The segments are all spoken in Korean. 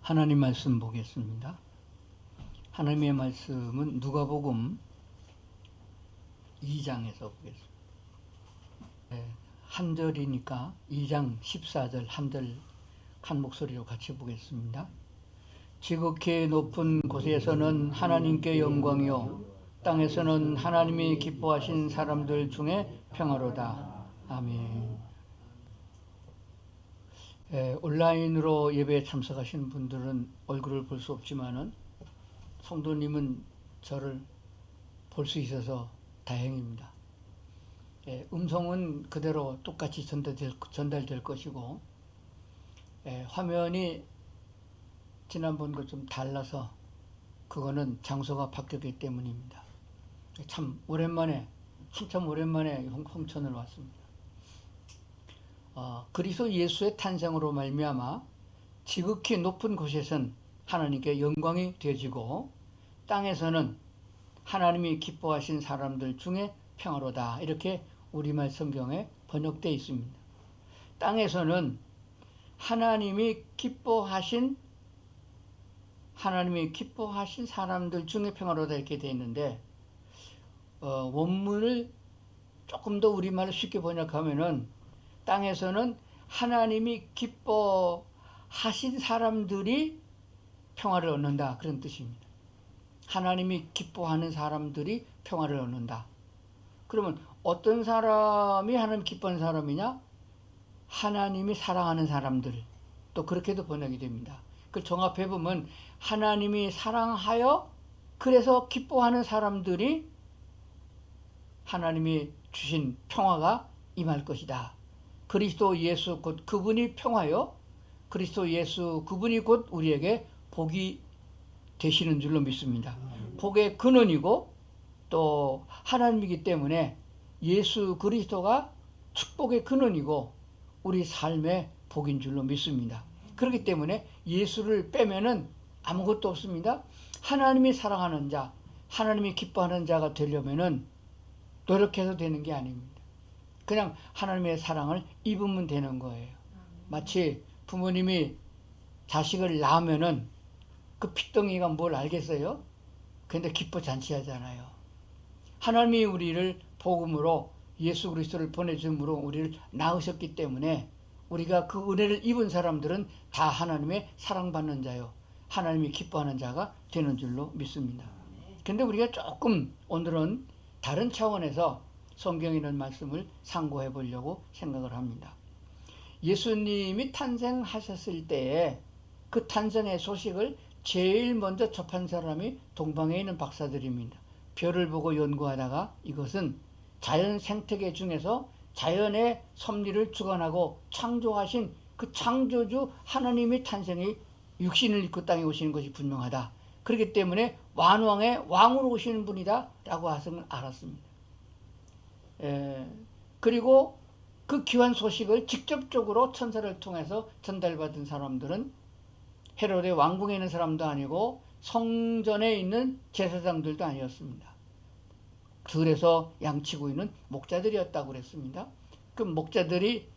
하나님 말씀 보겠습니다. 하나님의 말씀은 누가복음 2장에서 보겠습니다. 한 절이니까 2장 14절 한 절 한 목소리로 같이 보겠습니다. 지극히 높은 곳에서는 하나님께 영광이요 땅에서는 하나님이 기뻐하신 사람들 중에 평화로다. 아멘. 온라인으로 예배에 참석하시는 분들은 얼굴을 볼 수 없지만은 성도님은 저를 볼 수 있어서 다행입니다. 음성은 그대로 똑같이 전달될 것이고, 화면이 지난번과 좀 달라서 그거는 장소가 바뀌었기 때문입니다. 참 오랜만에, 한참 오랜만에 홍천을 왔습니다. 그리스도 예수의 탄생으로 말미암아 지극히 높은 곳에선 하나님께 영광이 되어지고 땅에서는 하나님이 기뻐하신 사람들 중에 평화로다. 이렇게 우리말 성경에 번역되어 있습니다. 땅에서는 하나님이 기뻐하신 사람들 중에 평화로다 이렇게 되어 있는데, 원문을 조금 더 우리말로 쉽게 번역하면은 땅에서는 하나님이 기뻐하신 사람들이 평화를 얻는다, 그런 뜻입니다. 하나님이 기뻐하는 사람들이 평화를 얻는다. 그러면 어떤 사람이 하나님 기뻐하는 사람이냐? 하나님이 사랑하는 사람들. 또 그렇게도 번역이 됩니다. 그걸 종합해 보면 하나님이 사랑하여 그래서 기뻐하는 사람들이 하나님이 주신 평화가 임할 것이다. 그리스도 예수 곧 그분이 평화요, 그리스도 예수 그분이 곧 우리에게 복이 되시는 줄로 믿습니다. 복의 근원이고 또 하나님이기 때문에 예수 그리스도가 축복의 근원이고 우리 삶의 복인 줄로 믿습니다. 그렇기 때문에 예수를 빼면은 아무것도 없습니다. 하나님이 사랑하는 자, 하나님이 기뻐하는 자가 되려면은 노력해서 되는 게 아닙니다. 그냥 하나님의 사랑을 입으면 되는 거예요. 마치 부모님이 자식을 낳으면은 그 핏덩이가 뭘 알겠어요? 근데 기뻐 잔치하잖아요. 하나님이 우리를 복음으로 예수 그리스도를 보내줌으로 우리를 낳으셨기 때문에 우리가 그 은혜를 입은 사람들은 다 하나님의 사랑받는 자요, 하나님이 기뻐하는 자가 되는 줄로 믿습니다. 근데 우리가 조금 오늘은 다른 차원에서 성경에 있는 말씀을 상고해 보려고 생각을 합니다. 예수님이 탄생하셨을 때에 그 탄생의 소식을 제일 먼저 접한 사람이 동방에 있는 박사들입니다. 별을 보고 연구하다가 이것은 자연 생태계 중에서 자연의 섭리를 주관하고 창조하신 그 창조주 하나님의 탄생이 육신을 입고 땅에 오시는 것이 분명하다. 그렇기 때문에 만왕의 왕으로 오시는 분이다 라고 하성을 알았습니다. 그리고 그 귀한 소식을 직접적으로 천사를 통해서 전달받은 사람들은 헤로데 왕궁에 있는 사람도 아니고 성전에 있는 제사장들도 아니었습니다. 들에서 양치고 있는 목자들이었다고 그랬습니다. 그 목자들이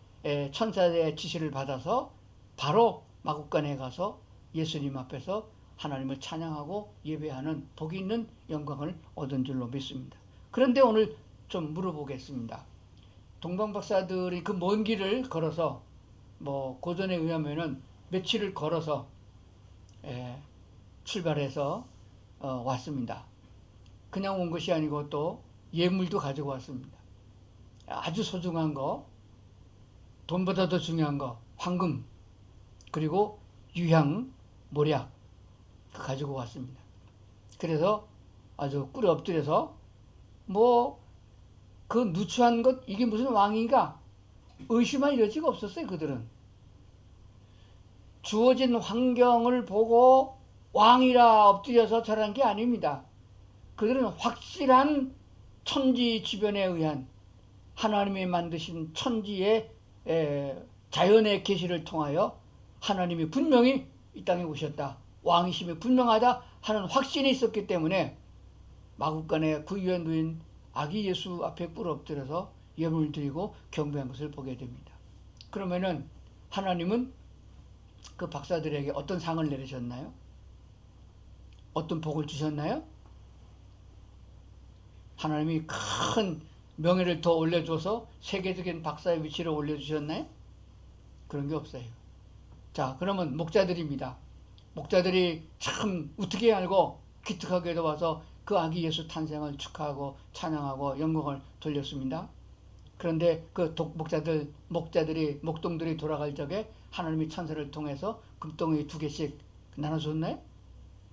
천사의 지시를 받아서 바로 마국간에 가서 예수님 앞에서 하나님을 찬양하고 예배하는 복이 있는 영광을 얻은 줄로 믿습니다. 그런데 오늘 좀 물어보겠습니다. 동방박사들이 그 먼 길을 걸어서 고전에 의하면은 며칠을 걸어서 출발해서 왔습니다. 그냥 온 것이 아니고 또 예물도 가지고 왔습니다. 아주 소중한 거, 돈보다 더 중요한 거, 황금, 그리고 유향, 모략 가지고 왔습니다. 그래서 아주 꿇어 엎드려서 그 누추한 것, 이게 무슨 왕인가 의심할 여지가 없었어요. 그들은 주어진 환경을 보고 왕이라 엎드려서 절한 게 아닙니다. 그들은 확실한 천지 주변에 의한 하나님이 만드신 천지의 자연의 계시를 통하여 하나님이 분명히 이 땅에 오셨다, 왕이심이 분명하다 하는 확신이 있었기 때문에 마국간에 그 위에 누인 아기 예수 앞에 꿇어 엎드려서 예물을 드리고 경배한 것을 보게 됩니다. 그러면은 하나님은 그 박사들에게 어떤 상을 내리셨나요? 어떤 복을 주셨나요? 하나님이 큰 명예를 더 올려줘서 세계적인 박사의 위치를 올려주셨나요? 그런 게 없어요. 자, 그러면 목자들입니다. 목자들이 참 어떻게 알고 기특하게도 와서 그 아기 예수 탄생을 축하하고 찬양하고 영광을 돌렸습니다. 그런데 그 목자들이 목동들이 돌아갈 적에 하나님이 천사를 통해서 금덩이 2개씩 나눠줬나요?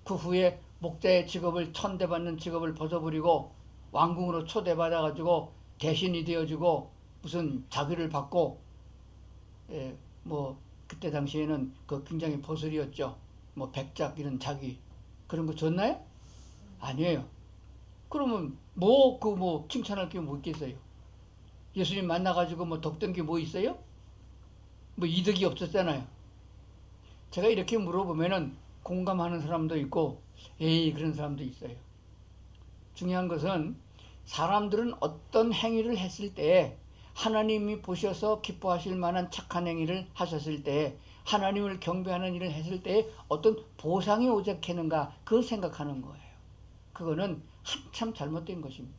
그 후에 목자의 직업을 천대받는 직업을 벗어버리고 왕궁으로 초대받아가지고 대신이 되어주고 무슨 자귀를 받고, 뭐 그때 당시에는 그 굉장히 보슬이었죠. 뭐 백작 이런 자귀 그런 거 줬나요? 아니에요. 그러면 뭐 칭찬할 게 뭐 있겠어요? 예수님 만나가지고 뭐 덕던 게 뭐 있어요? 뭐 이득이 없었잖아요. 제가 이렇게 물어보면은 공감하는 사람도 있고 에이 그런 사람도 있어요. 중요한 것은 사람들은 어떤 행위를 했을 때 하나님이 보셔서 기뻐하실 만한 착한 행위를 하셨을 때 하나님을 경배하는 일을 했을 때 어떤 보상이 오작하는가 그걸 생각하는 거예요. 그거는 한참 잘못된 것입니다.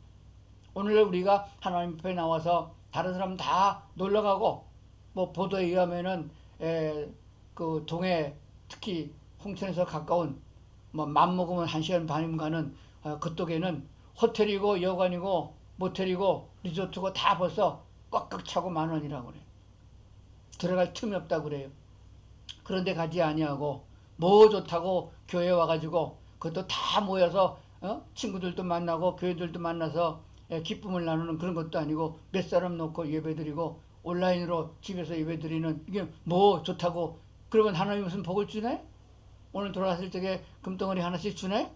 오늘날 우리가 하나님 앞에 나와서 다른 사람 다 놀러가고 뭐 보도에 의하면은 그 동해 특히 홍천에서 가까운 뭐 맘먹으면 1시간 반이면 가는 그쪽에는 호텔이고 여관이고 모텔이고 리조트고 다 벌써 꽉꽉 차고 10,000원이라고 그래요. 들어갈 틈이 없다고 그래요. 그런데 가지 아니하고 뭐 좋다고 교회 와가지고 그것도 다 모여서 친구들도 만나고 교회들도 만나서 기쁨을 나누는 그런 것도 아니고 몇 사람 놓고 예배드리고 온라인으로 집에서 예배드리는 이게 뭐 좋다고 그러면 하나님이 무슨 복을 주나요? 오늘 돌아왔을 적에 금덩어리 하나씩 주나요?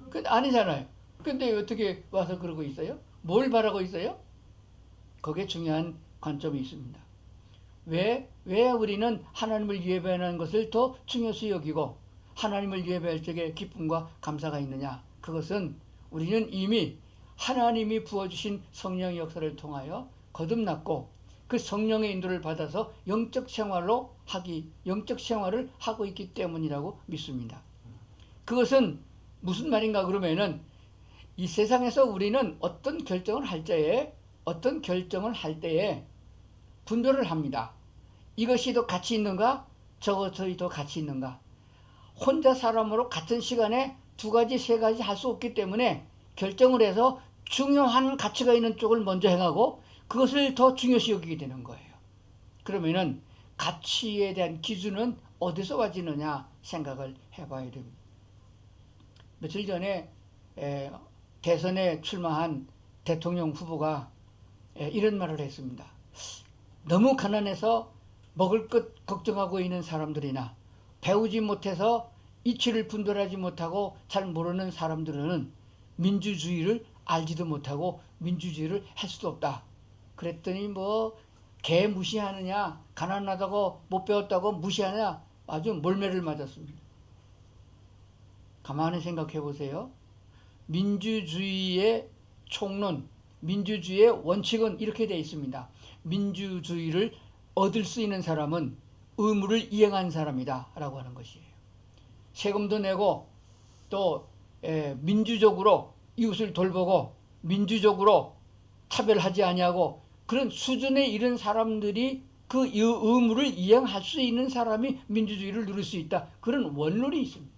그 아니잖아요. 근데 어떻게 와서 그러고 있어요? 뭘 바라고 있어요? 거기에 중요한 관점이 있습니다. 왜 우리는 하나님을 예배하는 것을 더 중요시 여기고 하나님을 예배할 적에 기쁨과 감사가 있느냐? 그것은 우리는 이미 하나님이 부어주신 성령의 역사를 통하여 거듭났고 그 성령의 인도를 받아서 영적 생활을 하고 있기 때문이라고 믿습니다. 그것은 무슨 말인가 그러면은 이 세상에서 우리는 어떤 결정을 할 때에 분별을 합니다. 이것이 더 가치 있는가? 저것이 더 가치 있는가? 혼자 사람으로 같은 시간에 2가지, 3가지 할 수 없기 때문에 결정을 해서 중요한 가치가 있는 쪽을 먼저 행하고 그것을 더 중요시 여기게 되는 거예요. 그러면은 가치에 대한 기준은 어디서 와지느냐 생각을 해봐야 됩니다. 며칠 전에 대선에 출마한 대통령 후보가 이런 말을 했습니다. 너무 가난해서 먹을 것 걱정하고 있는 사람들이나 배우지 못해서 이치를 분별하지 못하고 잘 모르는 사람들은 민주주의를 알지도 못하고 민주주의를 할 수도 없다. 그랬더니 뭐 개 무시하느냐, 가난하다고 못 배웠다고 무시하냐, 아주 몰매를 맞았습니다. 가만히 생각해 보세요. 민주주의의 총론, 민주주의의 원칙은 이렇게 되어 있습니다. 민주주의를 얻을 수 있는 사람은 의무를 이행한 사람이다 라고 하는 것이에요. 세금도 내고 또 민주적으로 이웃을 돌보고 민주적으로 차별하지 아니하고 그런 수준에 이른 사람들이 그 의무를 이행할 수 있는 사람이 민주주의를 누릴 수 있다. 그런 원론이 있습니다.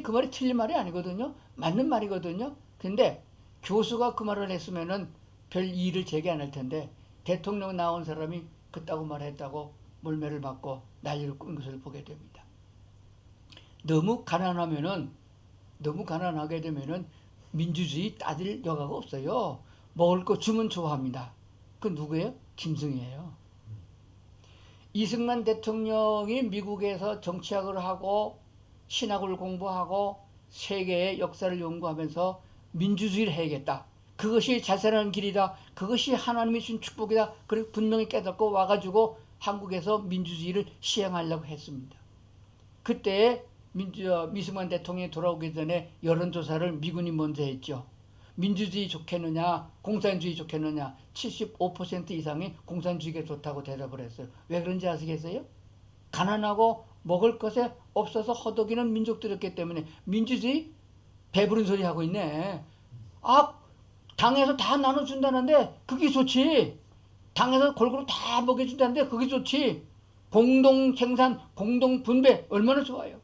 그 말이 틀린 말이 아니거든요. 맞는 말이거든요. 근데 교수가 그 말을 했으면은 별 이의를 제기 안 할 텐데 대통령 나온 사람이 그따구 말했다고 몰매를 맞고 난리를 꾼 것을 보게 됩니다. 너무 가난하게 되면은 민주주의 따질 여가가 없어요. 먹을 거 주면 좋아합니다. 그 누구예요? 김승희예요. 이승만 대통령이 미국에서 정치학을 하고 신학을 공부하고 세계의 역사를 연구하면서 민주주의를 해야겠다. 그것이 잘 사는 길이다. 그것이 하나님이 준 축복이다. 그리고 분명히 깨닫고 와가지고 한국에서 민주주의를 시행하려고 했습니다. 그때 이승만 대통령이 돌아오기 전에 여론조사를 미군이 먼저 했죠. 민주주의 좋겠느냐 공산주의 좋겠느냐 75% 이상이 공산주의가 좋다고 대답을 했어요. 왜 그런지 아시겠어요? 가난하고 먹을 것에 없어서 허덕이는 민족들이었기 때문에 민주주의 배부른 소리 하고 있네. 아, 당에서 다 나눠준다는데 그게 좋지. 당에서 골고루 다 먹여준다는데 그게 좋지. 공동 생산, 공동 분배 얼마나 좋아요.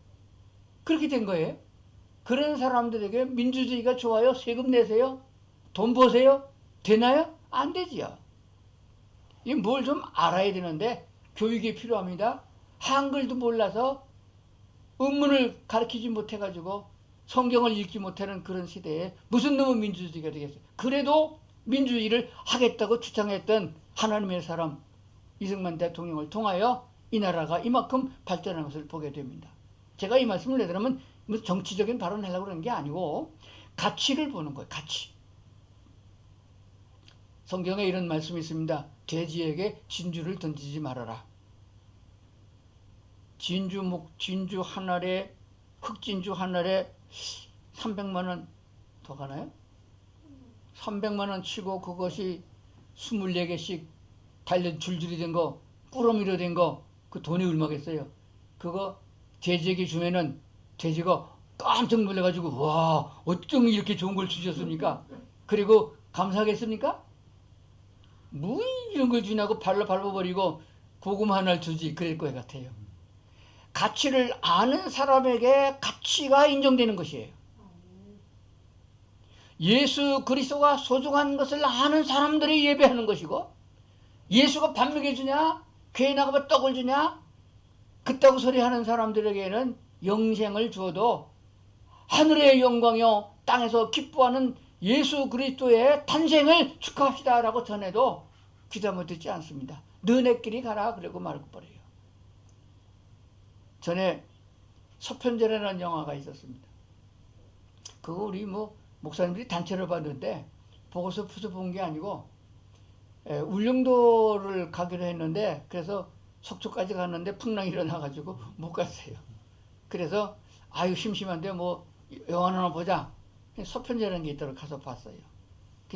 그렇게 된 거예요. 그런 사람들에게 민주주의가 좋아요? 세금 내세요? 돈 버세요? 되나요? 안 되지요. 이 뭘 좀 알아야 되는데 교육이 필요합니다. 한글도 몰라서 음문을 가르치지 못해가지고 성경을 읽지 못하는 그런 시대에 무슨 놈의 민주주의가 되겠어요. 그래도 민주주의를 하겠다고 주장했던 하나님의 사람 이승만 대통령을 통하여 이 나라가 이만큼 발전한 것을 보게 됩니다. 제가 이 말씀을 내드리면 무슨 정치적인 발언을 하려고 그러는 게 아니고 가치를 보는 거예요. 가치. 성경에 이런 말씀이 있습니다. 돼지에게 진주를 던지지 말아라. 진주 한 알에, 흑진주 한 알에 300만 원 더 가나요? 300만 원 치고 그것이 24개씩 달려 줄줄이 된 거, 꾸러미로 된 거, 그 돈이 얼마겠어요? 그거 돼지에게 주면은 돼지가 깜짝 놀라가지고 와, 어쩜 이렇게 좋은 걸 주셨습니까? 그리고 감사하겠습니까? 뭐 이런 걸 주냐고 발로 밟아버리고 고구마 하나를 주지 그럴 것 같아요. 가치를 아는 사람에게 가치가 인정되는 것이에요. 예수 그리스도가 소중한 것을 아는 사람들이 예배하는 것이고, 예수가 밥 먹여주냐, 교회 나가면 떡을 주냐, 그따구 소리 하는 사람들에게는 영생을 주어도 하늘의 영광이요 땅에서 기뻐하는 예수 그리스도의 탄생을 축하합시다 라고 전해도 귀담아 듣지 않습니다. 너네끼리 가라 그러고 말고 버려요. 전에 서편제라는 영화가 있었습니다. 그거 우리 목사님들이 단체로 봤는데 보고서 푸서 본 게 아니고 울릉도를 가기로 했는데 그래서 속초까지 갔는데 풍랑이 일어나가지고 못 갔어요. 그래서 아유 심심한데 영화 하나 보자. 서편제라는 게 있더라고 가서 봤어요.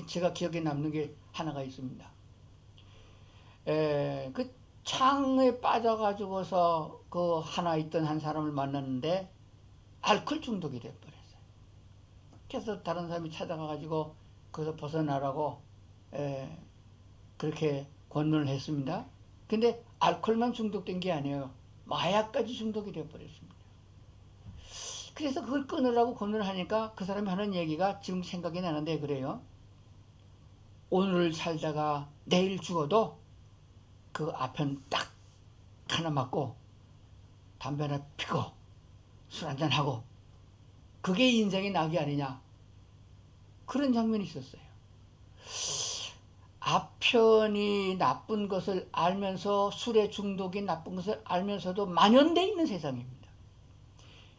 제가 기억에 남는 게 하나가 있습니다. 그 창에 빠져가지고서 그 하나 있던 한 사람을 만났는데 알코올 중독이 돼버렸어요. 그래서 다른 사람이 찾아가가지고 거기서 벗어나라고 그렇게 권면을 했습니다. 근데 알코올만 중독된 게 아니에요. 마약까지 중독이 돼버렸습니다. 그래서 그걸 끊으라고 권면을 하니까 그 사람이 하는 얘기가 지금 생각이 나는데 그래요. 오늘 살다가 내일 죽어도 그 아편 딱 하나 맞고 담배 하나 피고 술 한잔 하고 그게 인생의 낙이 아니냐. 그런 장면이 있었어요. 아편이 나쁜 것을 알면서 술에 중독이 나쁜 것을 알면서도 만연돼 있는 세상입니다.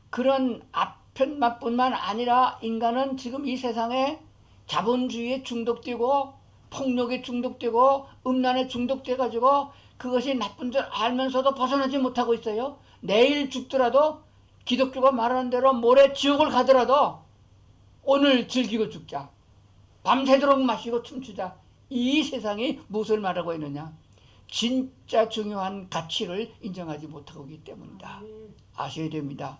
그런 아편만뿐만 아니라 인간은 지금 이 세상에 자본주의에 중독되고 폭력에 중독되고 음란에 중독돼 가지고 그것이 나쁜 줄 알면서도 벗어나지 못하고 있어요. 내일 죽더라도 기독교가 말하는 대로 모레 지옥을 가더라도 오늘 즐기고 죽자. 밤새도록 마시고 춤추자. 이 세상이 무엇을 말하고 있느냐. 진짜 중요한 가치를 인정하지 못하고 있기 때문이다. 아셔야 됩니다.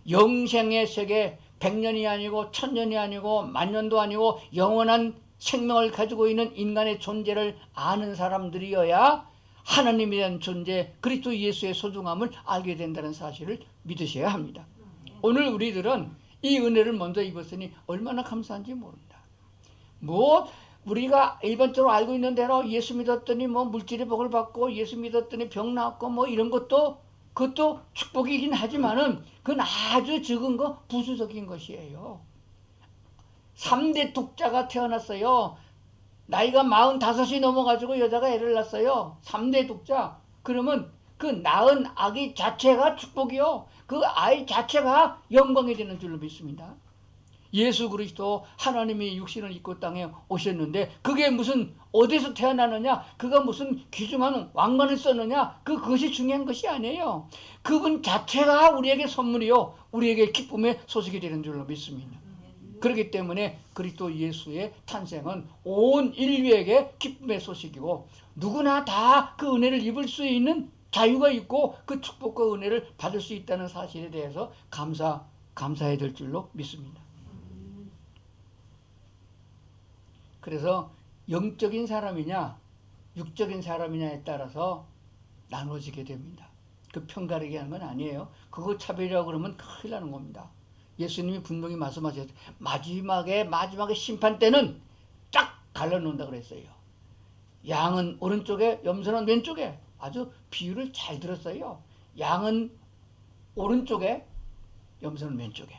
영생의 세계 100년이 아니고 1000년이 아니고 만년도 아니고 영원한 생명을 가지고 있는 인간의 존재를 아는 사람들이어야 하나님에 대한 존재, 그리스도 예수의 소중함을 알게 된다는 사실을 믿으셔야 합니다. 오늘 우리들은 이 은혜를 먼저 입었으니 얼마나 감사한지 모른다. 우리가 일반적으로 알고 있는 대로 예수 믿었더니 물질의 복을 받고 예수 믿었더니 병 나았고 이런 그것도 축복이긴 하지만은 그건 아주 적은 거, 부수적인 것이에요. 3대 독자가 태어났어요. 나이가 45이 넘어가지고 여자가 애를 낳았어요. 3대 독자. 그러면 그 낳은 아기 자체가 축복이요. 그 아이 자체가 영광이 되는 줄로 믿습니다. 예수 그리스도 하나님이 육신을 입고 땅에 오셨는데 그게 무슨 어디서 태어나느냐, 그가 무슨 귀중한 왕관을 썼느냐, 그것이 중요한 것이 아니에요. 그분 자체가 우리에게 선물이요, 우리에게 기쁨의 소식이 되는 줄로 믿습니다. 그렇기 때문에 그리스도 예수의 탄생은 온 인류에게 기쁨의 소식이고 누구나 다 그 은혜를 입을 수 있는 자유가 있고 그 축복과 은혜를 받을 수 있다는 사실에 대해서 감사해야 될 줄로 믿습니다. 그래서 영적인 사람이냐 육적인 사람이냐에 따라서 나눠지게 됩니다. 그 편가르기 하는 건 아니에요. 그거 차별이라고 그러면 큰일 나는 겁니다. 예수님이 분명히 말씀하셨어요. 마지막에 심판 때는 딱 갈라놓는다 그랬어요. 양은 오른쪽에, 염소는 왼쪽에. 아주 비유를 잘 들었어요. 양은 오른쪽에, 염소는 왼쪽에.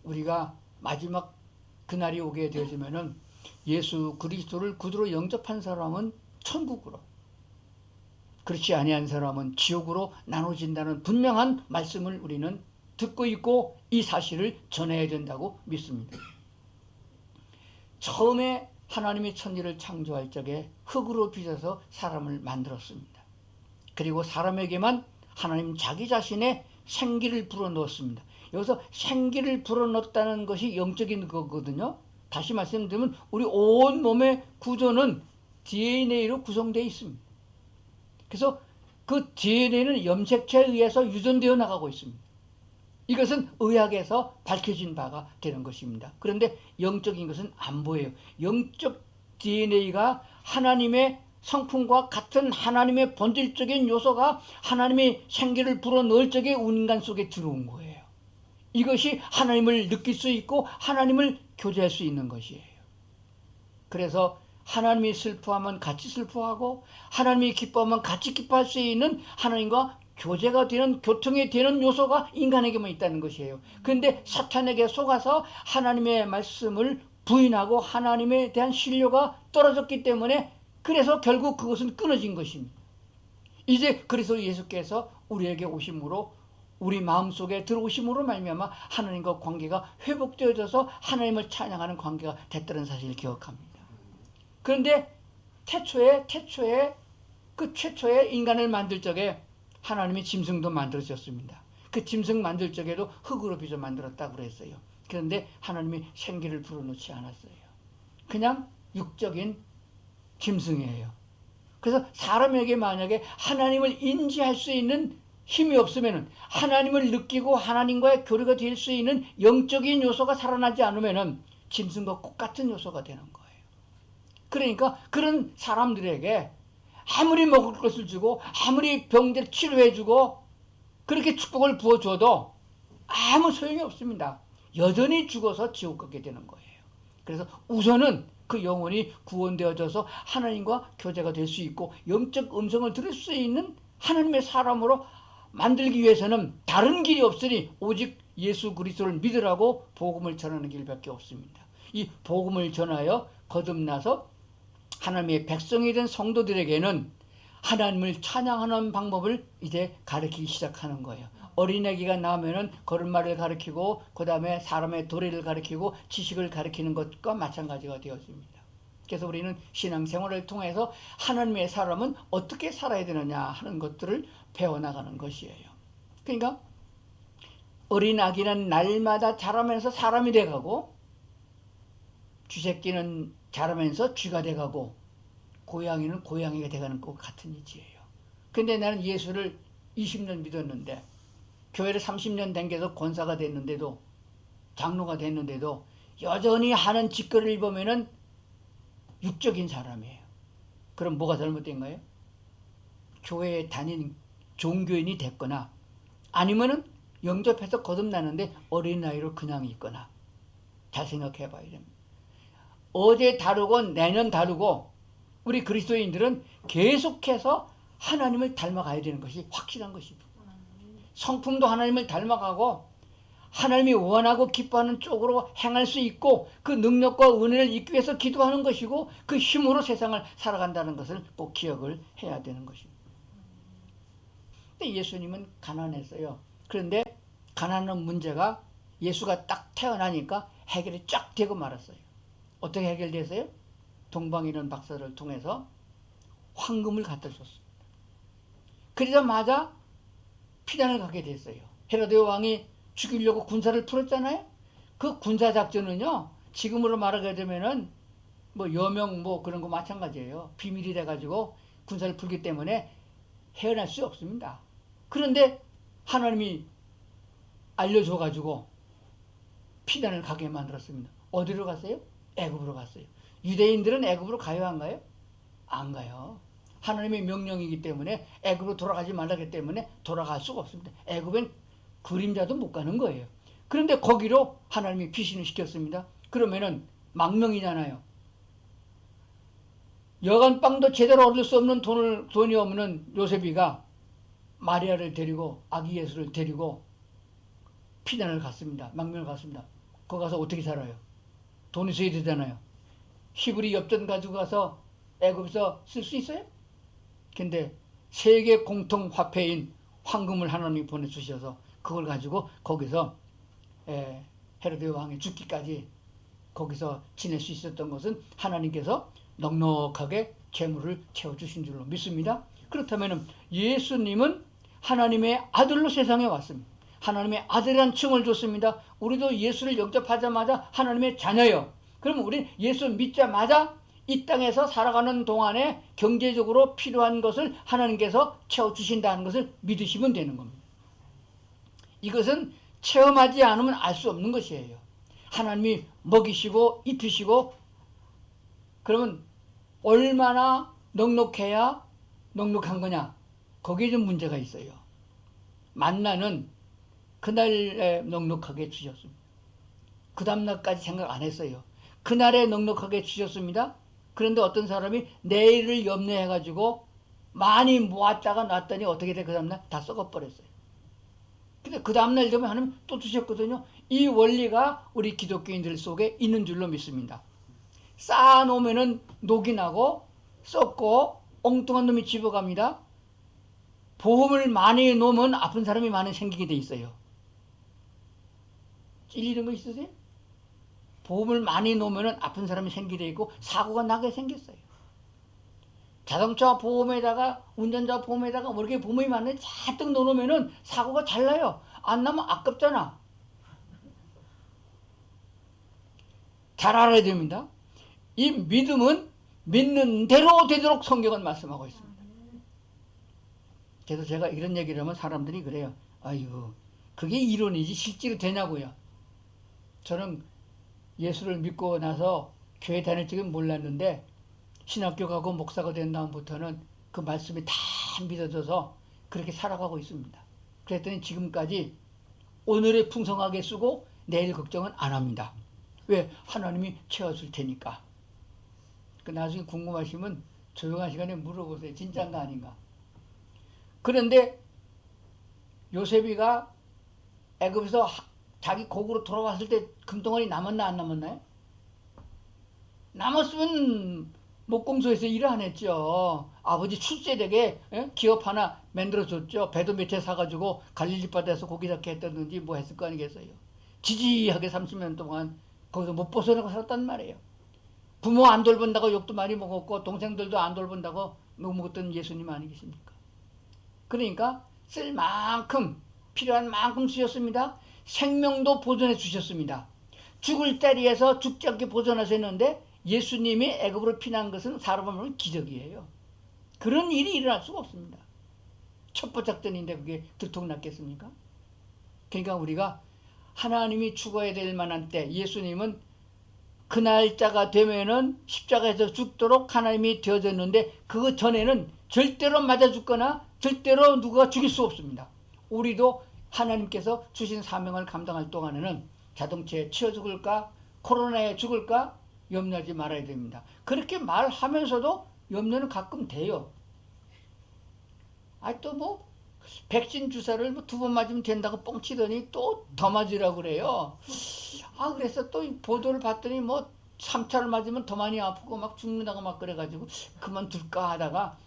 우리가 마지막 그날이 오게 되어지면은 예수 그리스도를 구주로 영접한 사람은 천국으로, 그렇지 아니한 사람은 지옥으로 나눠진다는 분명한 말씀을 우리는 듣고 있고 이 사실을 전해야 된다고 믿습니다. 처음에 하나님이 천지를 창조할 적에 흙으로 빚어서 사람을 만들었습니다. 그리고 사람에게만 하나님 자기 자신의 생기를 불어넣었습니다. 여기서 생기를 불어넣었다는 것이 영적인 거거든요. 다시 말씀드리면 우리 온 몸의 구조는 DNA로 구성되어 있습니다. 그래서 그 DNA는 염색체에 의해서 유전되어 나가고 있습니다. 이것은 의학에서 밝혀진 바가 되는 것입니다. 그런데 영적인 것은 안 보여요. 영적 DNA가 하나님의 성품과 같은 하나님의 본질적인 요소가 하나님의 생기를 불어넣을 적에 인간 속에 들어온 거예요. 이것이 하나님을 느낄 수 있고 하나님을 교제할 수 있는 것이에요. 그래서 하나님이 슬퍼하면 같이 슬퍼하고 하나님이 기뻐하면 같이 기뻐할 수 있는 하나님과 교제가 되는, 교통이 되는 요소가 인간에게만 있다는 것이에요. 그런데 사탄에게 속아서 하나님의 말씀을 부인하고 하나님에 대한 신뢰가 떨어졌기 때문에 그래서 결국 그것은 끊어진 것입니다. 이제 그래서 예수께서 우리에게 오심으로, 우리 마음속에 들어오심으로 말미암아 하나님과 관계가 회복되어져서 하나님을 찬양하는 관계가 됐다는 사실을 기억합니다. 그런데 태초에 그 최초의 인간을 만들 적에 하나님이 짐승도 만들어졌습니다. 그 짐승 만들 적에도 흙으로 빚어 만들었다고 그랬어요. 그런데 하나님이 생기를 불어넣지 않았어요. 그냥 육적인 짐승이에요. 그래서 사람에게 만약에 하나님을 인지할 수 있는 힘이 없으면, 하나님을 느끼고 하나님과의 교류가 될 수 있는 영적인 요소가 살아나지 않으면 짐승과 똑같은 요소가 되는 거예요. 그러니까 그런 사람들에게 아무리 먹을 것을 주고 아무리 병들 치료해주고 그렇게 축복을 부어줘도 아무 소용이 없습니다. 여전히 죽어서 지옥 가게 되는 거예요. 그래서 우선은 그 영혼이 구원되어져서 하나님과 교제가 될 수 있고 영적 음성을 들을 수 있는 하나님의 사람으로 만들기 위해서는 다른 길이 없으니 오직 예수 그리스도를 믿으라고 복음을 전하는 길밖에 없습니다. 이 복음을 전하여 거듭나서 하나님의 백성이 된 성도들에게는 하나님을 찬양하는 방법을 이제 가르치기 시작하는 거예요. 어린아기가 나오면은 걸음마를 가르치고 그 다음에 사람의 도리를 가르치고 지식을 가르치는 것과 마찬가지가 되었습니다. 그래서 우리는 신앙생활을 통해서 하나님의 사람은 어떻게 살아야 되느냐 하는 것들을 배워나가는 것이에요. 그러니까 어린아기는 날마다 자라면서 사람이 돼가고 쥐새끼는 자라면서 쥐가 돼가고 고양이는 고양이가 돼가는 것 같은 이치예요. 근데 나는 예수를 20년 믿었는데 교회를 30년 댕겨서 권사가 됐는데도 장로가 됐는데도 여전히 하는 짓거리를 보면은 육적인 사람이에요. 그럼 뭐가 잘못된 거예요? 교회에 다닌 종교인이 됐거나 아니면은 영접해서 거듭나는데 어린아이로 그냥 있거나. 잘 생각해 봐야 됩니다. 어제 다르고 내년 다르고 우리 그리스도인들은 계속해서 하나님을 닮아가야 되는 것이 확실한 것입니다. 성품도 하나님을 닮아가고 하나님이 원하고 기뻐하는 쪽으로 행할 수 있고 그 능력과 은혜를 잊기 위해서 기도하는 것이고 그 힘으로 세상을 살아간다는 것을 꼭 기억을 해야 되는 것입니다. 근데 예수님은 가난했어요. 그런데 가난한 문제가 예수가 딱 태어나니까 해결이 쫙 되고 말았어요. 어떻게 해결됐어요? 동방이론 박사를 통해서 황금을 갖다 줬습니다. 그러자마자 피난을 가게 됐어요. 헤로데 왕이 죽이려고 군사를 풀었잖아요. 그 군사 작전은요, 지금으로 말하게 되면은 뭐 여명 뭐 그런 거 마찬가지예요. 비밀이 돼가지고 군사를 풀기 때문에 헤어날 수 없습니다. 그런데 하나님이 알려줘가지고 피난을 가게 만들었습니다. 어디로 갔어요? 애굽으로 갔어요. 유대인들은 애굽으로 가요, 안 가요? 안 가요. 하나님의 명령이기 때문에 애굽으로 돌아가지 말라기 때문에 돌아갈 수가 없습니다. 애굽엔 그림자도 못 가는 거예요. 그런데 거기로 하나님이 귀신을 시켰습니다. 그러면은 망명이잖아요. 여간빵도 제대로 얻을 수 없는 돈이 없는 요셉이가 마리아를 데리고 아기 예수를 데리고 피난을 갔습니다. 망명을 갔습니다. 거기 가서 어떻게 살아요? 돈 있어야 되잖아요. 히브리 엽전 가지고 가서 애굽에서 쓸 수 있어요? 근데 세계 공통 화폐인 황금을 하나님이 보내주셔서 그걸 가지고 거기서 헤로데 왕이 죽기까지 거기서 지낼 수 있었던 것은 하나님께서 넉넉하게 재물을 채워주신 줄로 믿습니다. 그렇다면 예수님은 하나님의 아들로 세상에 왔습니다. 하나님의 아들이라는 칭을 줬습니다. 우리도 예수를 영접하자마자 하나님의 자녀예요. 그럼 우리 예수 믿자마자 이 땅에서 살아가는 동안에 경제적으로 필요한 것을 하나님께서 채워주신다는 것을 믿으시면 되는 겁니다. 이것은 체험하지 않으면 알 수 없는 것이에요. 하나님이 먹이시고 입히시고 그러면 얼마나 넉넉해야 넉넉한 거냐? 거기에 좀 문제가 있어요. 만나는 그날에 넉넉하게 주셨습니다. 그 다음날까지 생각 안 했어요. 그날에 넉넉하게 주셨습니다. 그런데 어떤 사람이 내일을 염려해가지고 많이 모았다가 놨더니 어떻게 돼? 그 다음날 다 썩어버렸어요. 근데 그 다음날 되면 하나님 또 주셨거든요. 이 원리가 우리 기독교인들 속에 있는 줄로 믿습니다. 쌓아놓으면은 녹이 나고 썩고 엉뚱한 놈이 집어갑니다. 보험을 많이 놓으면 아픈 사람이 많이 생기게 돼 있어요. 찔리는 거 있으세요? 보험을 많이 놓으면 아픈 사람이 생기게 돼 있고 사고가 나게 생겼어요. 자동차 보험에다가 운전자 보험에다가 뭐 이렇게 보험이 많은데 잔뜩 넣어놓으면 사고가 잘 나요. 안 나면 아깝잖아. 잘 알아야 됩니다. 이 믿음은 믿는 대로 되도록 성경은 말씀하고 있습니다. 그래서 제가 이런 얘기를 하면 사람들이 그래요. 아이고 그게 이론이지 실제로 되냐고요. 저는 예수를 믿고 나서 교회 다닐 적은 몰랐는데 신학교 가고 목사가 된 다음부터는 그 말씀이 다 믿어져서 그렇게 살아가고 있습니다. 그랬더니 지금까지 오늘의 풍성하게 쓰고 내일 걱정은 안 합니다. 왜? 하나님이 채워줄 테니까. 그 나중에 궁금하시면 조용한 시간에 물어보세요. 진짜인가 아닌가. 그런데 요셉이가 애굽에서 자기 고국으로 돌아왔을 때 금덩어리 남았나 안 남았나요? 남았으면 목공소에서 일을 안 했죠. 아버지 출세되게 기업 하나 만들어줬죠. 배도 몇 회 사가지고 갈릴리 바다에서 고기 잡게 했다든지 뭐 했을 거 아니겠어요. 지지하게 30년 동안 거기서 못 벗어나고 살았단 말이에요. 부모 안 돌본다고 욕도 많이 먹었고 동생들도 안 돌본다고 먹었던 예수님 아니겠습니까? 그러니까 쓸 만큼 필요한 만큼 주셨습니다. 생명도 보존해 주셨습니다. 죽을 자리에서 죽지 않게 보존하셨는데 예수님이 애굽으로 피난 것은 사람을 보면 기적이에요. 그런 일이 일어날 수가 없습니다. 첩보 작전인데 그게 들통났겠습니까? 그러니까 우리가 하나님이 죽어야 될 만한 때 예수님은 그 날짜가 되면은 십자가에서 죽도록 하나님이 되어졌는데 그 전에는 절대로 맞아 죽거나 절대로 누가 죽일 수 없습니다. 우리도 하나님께서 주신 사명을 감당할 동안에는 자동차에 치여 죽을까 코로나에 죽을까 염려하지 말아야 됩니다. 그렇게 말하면서도 염려는 가끔 돼요. 또 뭐 백신 주사를 뭐 2번 맞으면 된다고 뻥치더니 또 더 맞으라고 그래요. 그래서 또 보도를 봤더니 뭐 3차를 맞으면 더 많이 아프고 막 죽는다고 막 그래가지고 그만둘까 하다가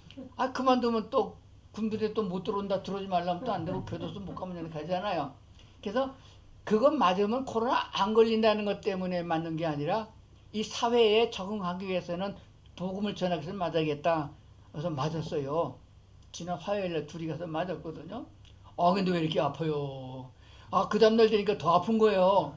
그만두면 또 군부대 또 못 들어온다 들어오지 말라면 또 안 되고 교도소 못 가면 가잖아요. 그래서 그것 맞으면 코로나 안 걸린다는 것 때문에 맞는 게 아니라 이 사회에 적응하기 위해서는 복음을 전하기 위해서 맞아야겠다. 그래서 맞았어요. 지난 화요일에 둘이 가서 맞았거든요. 근데 왜 이렇게 아파요? 그 다음날 되니까 더 아픈 거예요.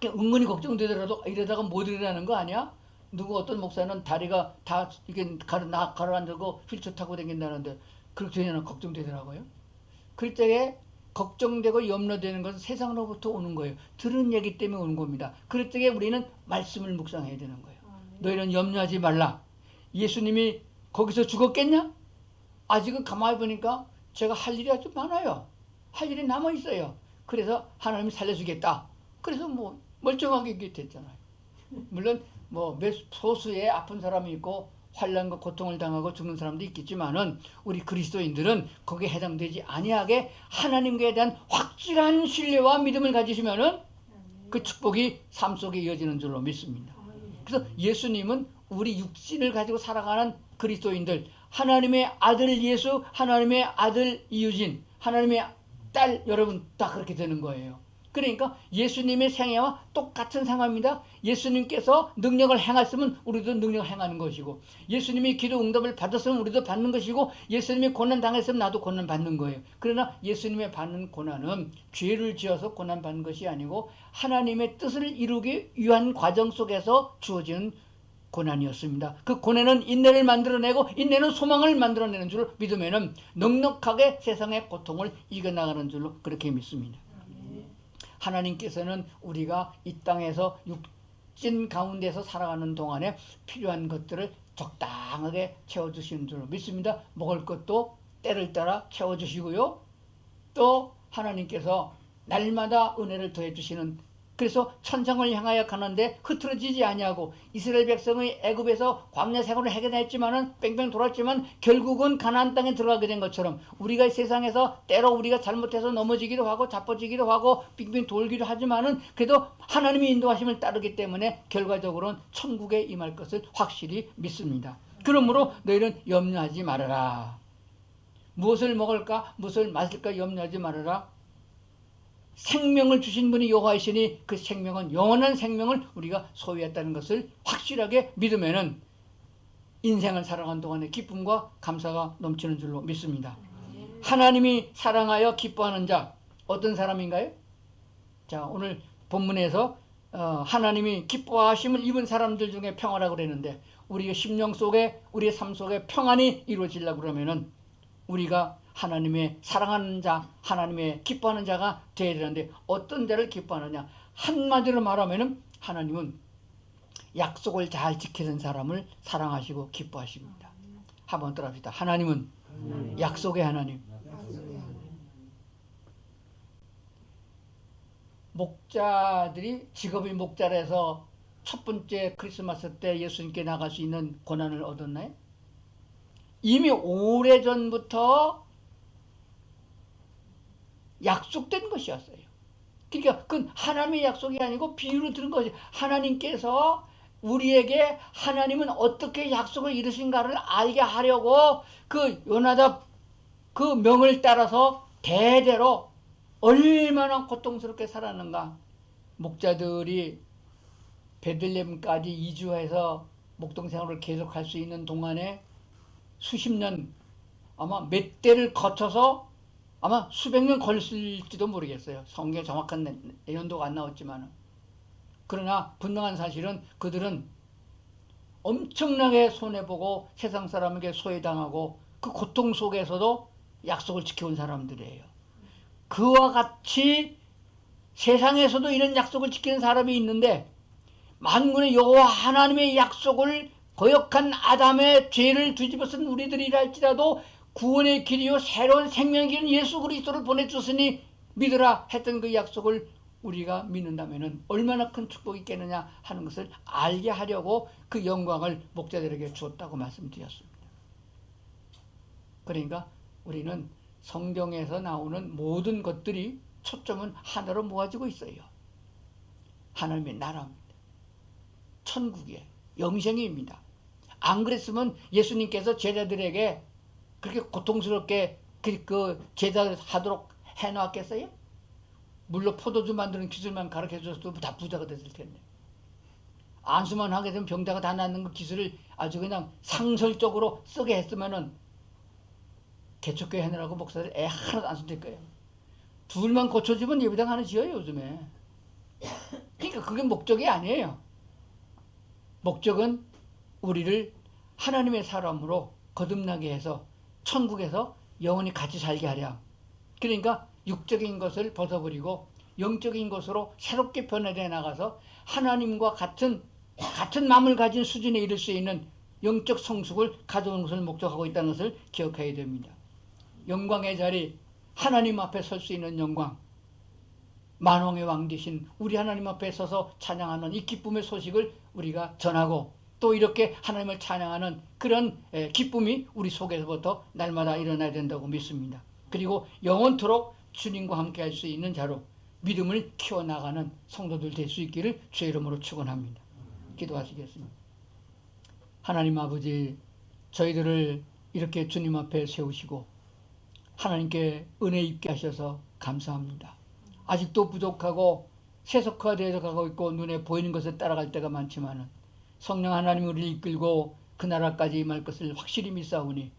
은근히 걱정되더라도 이러다가 못 일어나는 거 아니야? 누구 어떤 목사는 다리가 다 이게 가라앉고 휠체어 타고 다닌다는데 그렇게 되면 걱정되더라고요. 그럴 때에 걱정되고 염려되는 것은 세상으로부터 오는 거예요. 들은 얘기 때문에 오는 겁니다. 그럴 때에 우리는 말씀을 묵상해야 되는 거예요. 너희는 염려하지 말라. 예수님이 거기서 죽었겠냐? 아직은 가만히 보니까 제가 할 일이 아주 많아요. 할 일이 남아 있어요. 그래서 하나님이 살려주겠다. 그래서 뭐 멀쩡하게 이게 됐잖아요. 물론 뭐 몇 소수의 아픈 사람이 있고 환난과 고통을 당하고 죽는 사람도 있겠지만은 우리 그리스도인들은 거기에 해당되지 아니하게 하나님께 대한 확실한 신뢰와 믿음을 가지시면은 그 축복이 삶 속에 이어지는 줄로 믿습니다. 그래서 예수님은 우리 육신을 가지고 살아가는 그리스도인들, 하나님의 아들 예수, 하나님의 아들 이유진, 하나님의 딸 여러분 다 그렇게 되는 거예요. 그러니까 예수님의 생애와 똑같은 상황입니다. 예수님께서 능력을 행했으면 우리도 능력을 행하는 것이고, 예수님이 기도 응답을 받았으면 우리도 받는 것이고, 예수님이 고난 당했으면 나도 고난 받는 거예요. 그러나 예수님의 받는 고난은 죄를 지어서 고난 받는 것이 아니고 하나님의 뜻을 이루기 위한 과정 속에서 주어지는 고난이었습니다. 그 고난은 인내를 만들어내고 인내는 소망을 만들어내는 줄 믿으면은 넉넉하게 세상의 고통을 이겨나가는 줄로 그렇게 믿습니다. 하나님께서는 우리가 이 땅에서 육신 가운데서 살아가는 동안에 필요한 것들을 적당하게 채워주시는 줄로 믿습니다. 먹을 것도 때를 따라 채워주시고요. 또 하나님께서 날마다 은혜를 더해주시는, 그래서 천상을 향하여 가는데 흐트러지지 아니하고 이스라엘 백성의 애굽에서 광야 생활을 해결했지만은 뺑뺑 돌았지만 결국은 가나안 땅에 들어가게 된 것처럼 우리가 세상에서 때로 우리가 잘못해서 넘어지기도 하고 자빠지기도 하고 빙빙 돌기도 하지만은 그래도 하나님의 인도하심을 따르기 때문에 결과적으로는 천국에 임할 것을 확실히 믿습니다. 그러므로 너희는 염려하지 말아라. 무엇을 먹을까 무엇을 마실까 염려하지 말아라. 생명을 주신 분이 여호와이시니 그 생명은 영원한 생명을 우리가 소유했다는 것을 확실하게 믿으면은 인생을 살아가는 동안에 기쁨과 감사가 넘치는 줄로 믿습니다. 하나님이 사랑하여 기뻐하는 자 어떤 사람인가요? 자, 오늘 본문에서 하나님이 기뻐하심을 입은 사람들 중에 평화라고 그랬는데 우리의 심령 속에 우리의 삶 속에 평안이 이루어지려고 그러면은 우리가 하나님의 사랑하는 자, 하나님의 기뻐하는 자가 되어야 되는데 어떤 자를 기뻐하느냐? 한마디로 말하면은 하나님은 약속을 잘 지키는 사람을 사랑하시고 기뻐하십니다. 한번 따라합시다. 하나님은 약속의 하나님. 목자들이 직업이 목자라서 첫 번째 크리스마스 때 예수님께 나갈 수 있는 권한을 얻었나요? 이미 오래전부터 약속된 것이었어요. 그러니까 그건 하나님의 약속이 아니고 비유로 들은 것이, 하나님께서 우리에게 하나님은 어떻게 약속을 이루신가를 알게 하려고 그 요나답 그 명을 따라서 대대로 얼마나 고통스럽게 살았는가. 목자들이 베들레헴까지 이주해서 목동 생활을 계속할 수 있는 동안에 수십 년, 아마 몇 대를 거쳐서 아마 수백 년 걸렸을지도 모르겠어요. 성경에 정확한 연도가 안 나왔지만. 그러나 분명한 사실은 그들은 엄청나게 손해보고 세상 사람에게 소외당하고 그 고통 속에서도 약속을 지켜온 사람들이에요. 그와 같이 세상에서도 이런 약속을 지키는 사람이 있는데 만군의 여호와 하나님의 약속을 거역한 아담의 죄를 뒤집어쓴 우리들이라 할지라도 구원의 길이요 새로운 생명의 길은 예수 그리스도를 보내주시니 믿으라 했던 그 약속을 우리가 믿는다면 얼마나 큰 축복이 있겠느냐 하는 것을 알게 하려고 그 영광을 목자들에게 주었다고 말씀드렸습니다. 그러니까 우리는 성경에서 나오는 모든 것들이 초점은 하나로 모아지고 있어요. 하나님의 나라입니다. 천국이에요. 영생입니다. 안 그랬으면 예수님께서 제자들에게 그렇게 고통스럽게 그 제자를 하도록 해놓았겠어요? 물론 포도주 만드는 기술만 가르쳐줬어도 다 부자가 됐을 텐데. 안수만 하게 되면 병자가 다 낫는 그 기술을 아주 그냥 상설적으로 쓰게 했으면은 개척교회 해내라고 목사들 애 하나도 안 쓸 거예요. 둘만 고쳐주면 예배당 하나 지어요 요즘에. 그러니까 그게 목적이 아니에요. 목적은 우리를 하나님의 사람으로 거듭나게 해서 천국에서 영원히 같이 살게 하랴. 그러니까 육적인 것을 벗어버리고 영적인 것으로 새롭게 변화되어 나가서 하나님과 같은 마음을 가진 수준에 이를 수 있는 영적 성숙을 가져오는 것을 목적하고 있다는 것을 기억해야 됩니다. 영광의 자리, 하나님 앞에 설 수 있는 영광, 만왕의 왕 되신 우리 하나님 앞에 서서 찬양하는 이 기쁨의 소식을 우리가 전하고, 또 이렇게 하나님을 찬양하는 그런 기쁨이 우리 속에서부터 날마다 일어나야 된다고 믿습니다. 그리고 영원토록 주님과 함께 할 수 있는 자로 믿음을 키워나가는 성도들 될 수 있기를 주의 이름으로 축원합니다. 기도하시겠습니다. 하나님 아버지, 저희들을 이렇게 주님 앞에 세우시고 하나님께 은혜 입게 하셔서 감사합니다. 아직도 부족하고 세속화되어 가고 있고 눈에 보이는 것을 따라갈 때가 많지만은 성령 하나님 우리를 이끌고 그 나라까지 임할 것을 확실히 믿사오니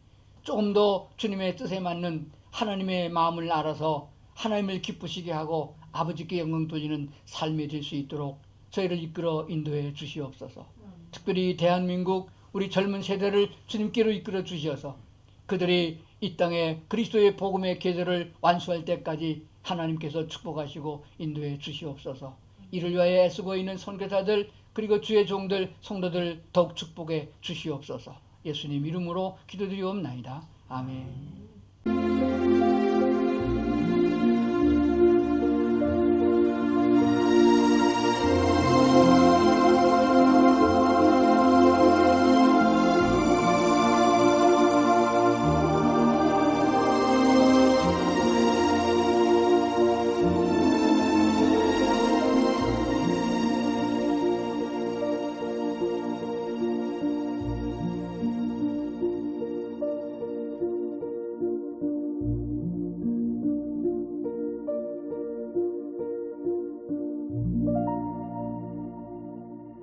조금 더 주님의 뜻에 맞는 하나님의 마음을 알아서 하나님을 기쁘시게 하고 아버지께 영광 돌리는 삶이 될 수 있도록 저희를 이끌어 인도해 주시옵소서. 특별히 대한민국 우리 젊은 세대를 주님께로 이끌어 주셔서 그들이 이 땅에 그리스도의 복음의 계절을 완수할 때까지 하나님께서 축복하시고 인도해 주시옵소서. 이를 위하여 애쓰고 있는 선교사들 그리고 주의 종들 성도들 더욱 축복해 주시옵소서. 예수님 이름으로 기도드리옵나이다. 아멘.